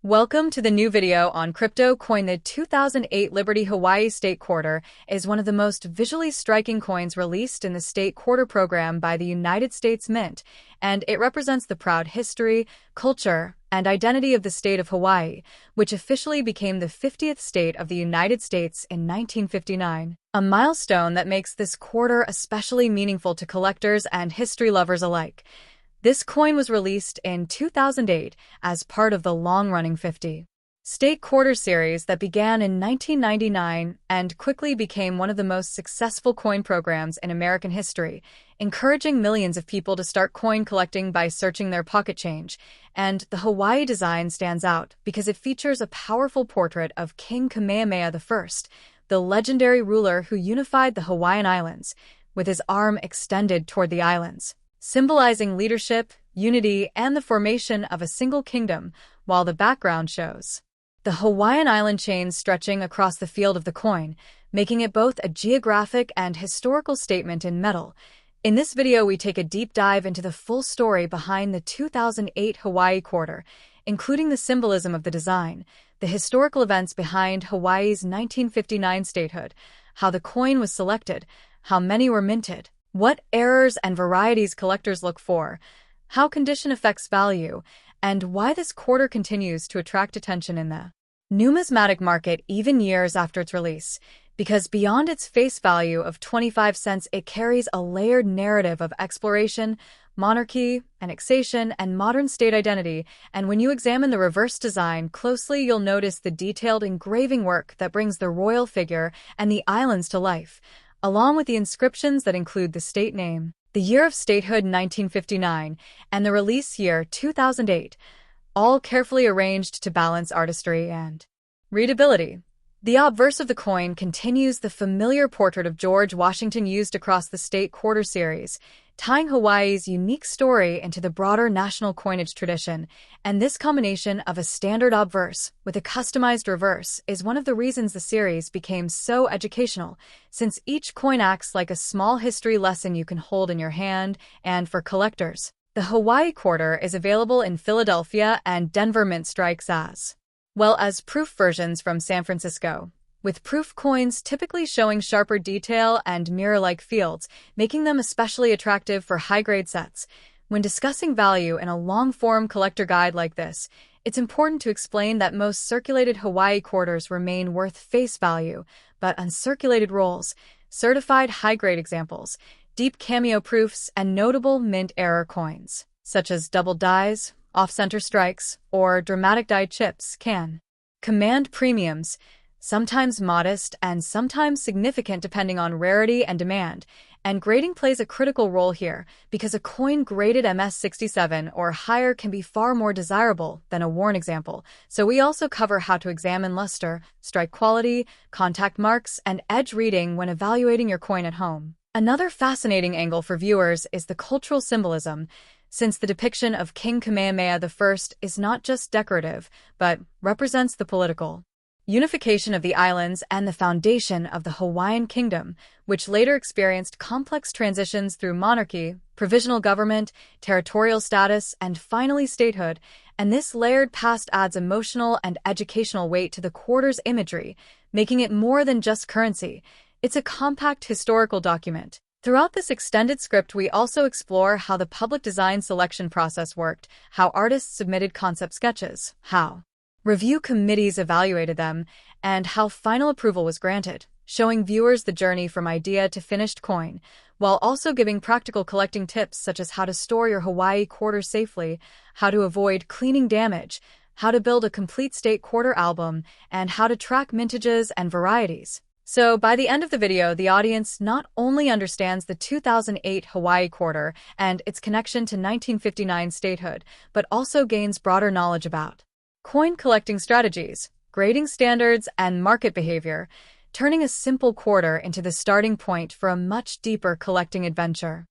Welcome to the new video on crypto coin. The 2008 Liberty Hawaii State Quarter is one of the most visually striking coins released in the State Quarter program by the United States Mint, and it represents the proud history, culture, and identity of the state of Hawaii, which officially became the 50th state of the United States in 1959, a milestone that makes this quarter especially meaningful to collectors and history lovers alike. This coin was released in 2008 as part of the long-running 50 State Quarter series that began in 1999 and quickly became one of the most successful coin programs in American history, encouraging millions of people to start coin collecting by searching their pocket change. And the Hawaii design stands out because it features a powerful portrait of King Kamehameha I, the legendary ruler who unified the Hawaiian Islands, with his arm extended toward the islands, symbolizing leadership, unity, and the formation of a single kingdom, while the background shows the Hawaiian island chains stretching across the field of the coin, making it both a geographic and historical statement in metal. In this video, we take a deep dive into the full story behind the 2008 Hawaii Quarter, including the symbolism of the design, the historical events behind Hawaii's 1959 statehood, how the coin was selected, how many were minted, what errors and varieties collectors look for, how condition affects value, and why this quarter continues to attract attention in the numismatic market even years after its release, because beyond its face value of 25 cents, it carries a layered narrative of exploration, monarchy, annexation, and modern state identity. And when you examine the reverse design closely, you'll notice the detailed engraving work that brings the royal figure and the islands to life, along with the inscriptions that include the state name, the year of statehood 1959, and the release year 2008, all carefully arranged to balance artistry and readability. The obverse of the coin continues the familiar portrait of George Washington used across the State Quarter series, tying Hawaii's unique story into the broader national coinage tradition. And this combination of a standard obverse with a customized reverse is one of the reasons the series became so educational, since each coin acts like a small history lesson you can hold in your hand. And for collectors, the Hawaii Quarter is available in Philadelphia, and Denver Mint strikes as well as proof versions from San Francisco, with proof coins typically showing sharper detail and mirror-like fields, making them especially attractive for high-grade sets. When discussing value in a long-form collector guide like this, it's important to explain that most circulated Hawaii quarters remain worth face value, but uncirculated rolls, certified high-grade examples, deep cameo proofs, and notable mint error coins, such as double dies, off-center strikes, or dramatic die chips, can command premiums, sometimes modest and sometimes significant depending on rarity and demand. And grading plays a critical role here, because a coin graded MS67 or higher can be far more desirable than a worn example. So we also cover how to examine luster, strike quality, contact marks, and edge reading when evaluating your coin at home. Another fascinating angle for viewers is the cultural symbolism, since the depiction of King Kamehameha I is not just decorative, but represents the political unification of the islands and the foundation of the Hawaiian kingdom, which later experienced complex transitions through monarchy, provisional government, territorial status, and finally statehood. And this layered past adds emotional and educational weight to the quarter's imagery, making it more than just currency. It's a compact historical document. Throughout this extended script, we also explore how the public design selection process worked, how artists submitted concept sketches, how review committees evaluated them, and how final approval was granted, showing viewers the journey from idea to finished coin, while also giving practical collecting tips such as how to store your Hawaii quarter safely, how to avoid cleaning damage, how to build a complete state quarter album, and how to track mintages and varieties. So by the end of the video, the audience not only understands the 2008 Hawaii Quarter and its connection to 1959 statehood, but also gains broader knowledge about coin collecting strategies, grading standards, and market behavior, turning a simple quarter into the starting point for a much deeper collecting adventure.